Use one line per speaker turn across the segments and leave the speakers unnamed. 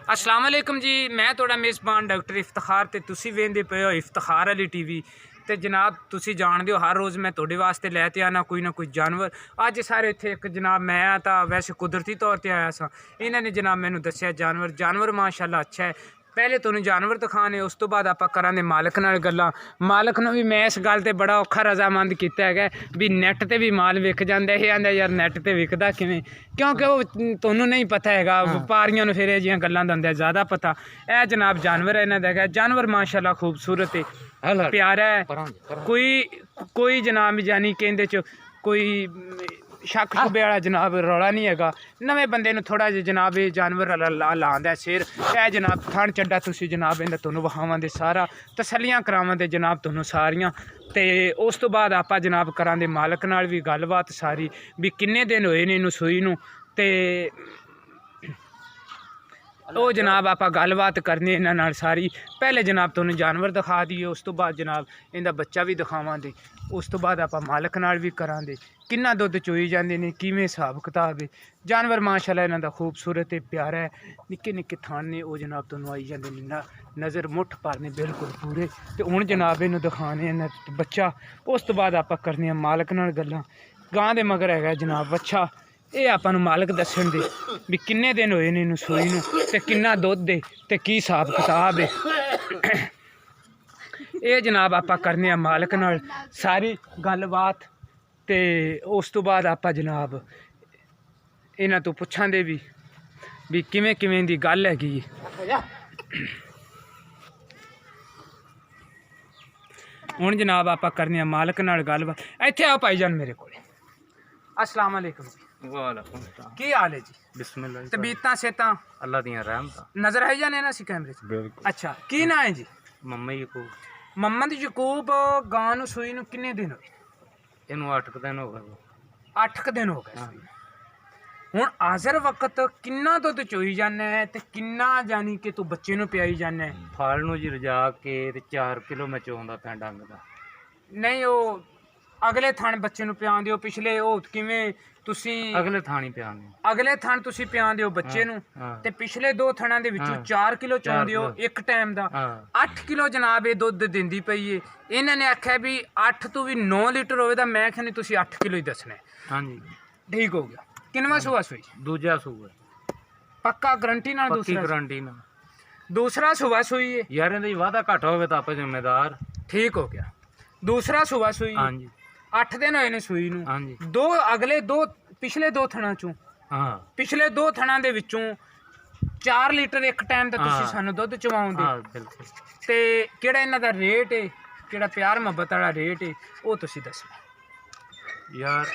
अस्सलाम वालेकुम जी, मैं थोड़ा मेज़बान डॉक्टर इफ्तिखार ते तुसी वेंदे पे हो इफ्तिखार अली टीवी। ते जनाब तुसी जानदे हो हर रोज़ मैं थोड़े वास्ते लैते आना कोई ना कोई जानवर। अज सारे इत्थे एक जनाब मैं तो वैसे कुदरती तौर पर आया सा, इन्होंने ने जनाब मैनू दस्या जानवर माशाअल्लाह अच्छा है। पहले तुहानू जानवर दिखाने, उस तो बाद आपां करांगे मालक नाल गल्लां। मालक नूं भी मैं इस गल ते बड़ा औखा रजामंद कीता है भी नैट ते भी माल विक जांदा है। आंदा यार नैट ते विकदा किवें, क्योंकि वो तुहानू नहीं पता हैगा, व्यापारियां नूं फिर इह जिहियां गल्लां दा हुंदा ज़्यादा पता। यह जनाब जानवर है इन्हां दा हैगा, जानवर माशाअल्लाह खूबसूरत है, प्यारा है। कोई जनाब यानी कि इहदे च कोई शक शुबे वाला जनाब रौला नहीं हैगा। नवें बंदे नूं थोड़ा जिहा जनाब ये जानवर लांदा है सिर। यह जनाब थन चड्डा तुसी जनाब इहदा तुहानू वहावां दे सारा तसल्लियां करावां दे जनाब तुहानू सारियां। ते उस तो बाद आपां जनाब करांगे मालक नाल भी गलबात सारी भी किन्ने दिन होए ने इनू सूई नूं। ते ਉਹ जनाब आप गलबात करने इन्हां नाल सारी। पहले जनाब तुहानू जानवर दिखा दिए, उस तो बाद जनाब इनका बच्चा भी दिखावांगे, उस तो बाद आप मालक नाल भी करांगे किन्ना दुध चोई जाते हैं, किवें हिसाब किताब है। जानवर माशाअल्लाह इन्हां दा खूबसूरत है, प्यारा है। निक्के निक्के थान ने वो जनाब तुहानू आई जाते नज़र मुठ पर ने बिल्कुल पूरे। तो हुण जनाब इनू दिखाने इन्हां बच्चा, उस तो बाद आप करने मालक नाल गल्लां। गां दे मगर है जनाब बच्चा, ये आपां नूं मालक दस्सण दे भी किन्ने दिन होए ने इनू सूई नूं ते किन्ना दुध है ते की हिसाब किताब है। ये जनाब आपां करने मालक नाल सारी गलबात। ते उस तो बाद आपां जनाब इन्हां तों पुछांदे भी किवें किवें दी गल हैगी। हुण जनाब आपां करने मालक नाल गलबात। इत्थे आओ भाईजान मेरे कोल। अस्सलाम वालेकुम जी। की हाल है जी? बिस्मिल्लाह। तबीयतां सेहतां
अल्लाह दियां रहमतां।
नजर आई जाने ना सी कैमरे च?
बिल्कुल।
अच्छा की ना है जी?
मोहम्मद यकूब।
मोहम्मद यकूब गां नूं सूई नूं किन्ने दिन होए?
इनू 8 दिन हो गए।
8 दिन हो गए सूई। हुण हाज़र वक्त किन्ना दुध चोई जाना है ते किन्ना जानी कि तू बच्चे नूं पियाई जाना है?
फल नूं जी रजा के 4 किलो मैं चोंदा पिया डंग दा।
नहीं वो अगले थान बच्चे नूं पियां दिओ, पिछले ओ किवें तुसी
अगले थानी पियाने।
अगले थान तुसी पियां दिओ बच्चे नूं ते पिछले 2 थणां दे विचों 4 किलो चों दिओ एक टाइम दा। 8 किलो जनाब ये दुध दिंदी पई है। इन्हां ने आख्या भी 8 तो भी 9 लीटर होवे तां मैं कहनी तुसी 8 किलो ही दसना है।
हाँ जी
ठीक हो गया। किनवा सूआ सूई?
दूजा सूआ।
पक्का गारंटी नाल?
पक्की गारंटी नाल।
दूसरा सूआ सूई है
यार इहदा वादा घट होवे तां आपे जिम्मेदार।
ठीक हो गया। दूसरा सूआ सूई।
हाँ जी
8 दिन होए ने सूई नूं।
हाँ जी
दो अगले दो पिछले 2 थणां चों
हाँ
पिछले 2 थणां दे विचों 4 लीटर एक टाइम दा तुसी सानू दुध चवाउंदे।
हाँ बिल्कुल।
ते किहड़ा इन्हां दा रेट है, किहड़ा प्यार मुहब्बत वाला रेट है वो तुसी दसो।
यार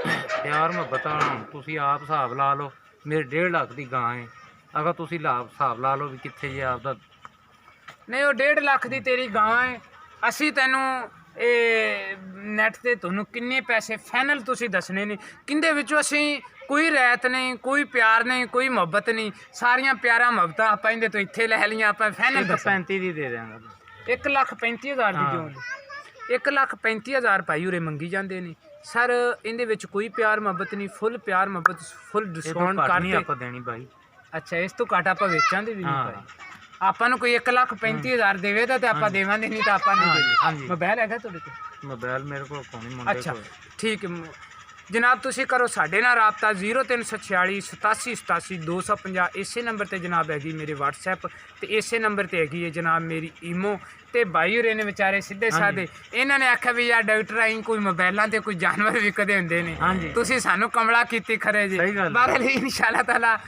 प्यार मुहब्बत तुसी आप हिसाब ला लो। मेरे 1.5 लाख की गां है, अगर तुसी हिसाब ला लो भी कित्थे जे आपदा।
नहीं वो 1.5 लाख की तेरी गां है। असी तेनू नैट ते तुहानू किन्ने पैसे फाइनल तुसी दसने ने, किंदे विचों असी कोई रैत नहीं, कोई प्यार नहीं, कोई मुहब्बत नहीं, सारियां प्यारा मुहब्बतां आपां इहदे तो इत्थे लै लियां। आपां फाइनल
35 दी दे देंगे।
1,35,000 दी क्यों? 1,35,000 भाई उरे मंगी जाते हैं सर। इहदे विच कोई प्यार मुहब्बत नहीं, फुल प्यार मुहब्बत, फुल डिस्काउंट करके
आपा देनी भाई।
अच्छा इस तो घट आप वेचां दे भी नहीं भाई। ਆਪਾਂ ਨੂੰ ਕੋਈ 1,35,000 ਦੇਵੇਗਾ ਤੇ ਆਪਾਂ ਦੇਵਾਂਗੇ, ਨਹੀਂ ਤਾਂ ਆਪਾਂ ਨਹੀਂ ਦੇਵਾਂਗੇ। ਮੋਬਾਈਲ ਹੈਗਾ ਤੁਹਾਡੇ ਕੋਲ?
ਮੋਬਾਈਲ ਮੇਰੇ ਕੋਲ ਕੋਈ ਮੁੰਡੇ
ਅੱਛਾ ਠੀਕ ਹੈ ਜਨਾਬ, ਤੁਸੀਂ ਕਰੋ ਸਾਡੇ ਨਾਲ ਰਾਬਤਾ 0346 87 87 250। ਇਸੇ ਨੰਬਰ ਤੇ ਜਨਾਬ ਹੈਗੀ ਮੇਰੇ WhatsApp ਤੇ ਇਸੇ ਨੰਬਰ ਤੇ ਹੈਗੀ ਹੈ ਜਨਾਬ ਮੇਰੀ ਈਮੋ। ਤੇ ਭਾਈ ਹੋਰੇ ਨੇ ਵਿਚਾਰੇ ਸਿੱਧੇ ਸਾਦੇ ਇਹਨਾਂ ਨੇ ਆਖਿਆ ਵੀ ਯਾਰ ਡਾਕਟਰ ਆਈ ਕੋਈ ਮੋਬਾਈਲਾਂ ਤੇ ਕੋਈ ਜਾਨਵਰ ਵਿਕਦੇ ਹੁੰਦੇ ਨੇ, ਤੁਸੀਂ ਸਾਨੂੰ ਕਮਲਾ ਕੀਤੀ ਖਰੇ ਜੀ। ਬਹਰਹਾਲ ਇਨਸ਼ਾਅੱਲਾ ਤਾਲਾ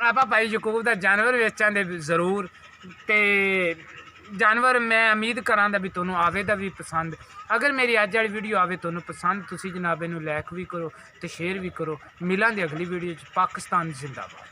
ਆਪਾਂ ਭਾਈ ਯਕੂਬ ਦਾ ਜਾਨਵਰ ਵੇਚਾਂ ਦੇ ਜ਼ਰੂਰ। ਤੇ जानवर मैं उम्मीद करांदा भी तुहानू आवे दा भी पसंद। अगर मेरी अज वाली वीडियो आवे तुहानू पसंद, तुसी जनाब इनू लाइक भी करो ते शेयर भी करो। मिलांगे अगली वीडियो च। पाकिस्तान जिंदाबाद।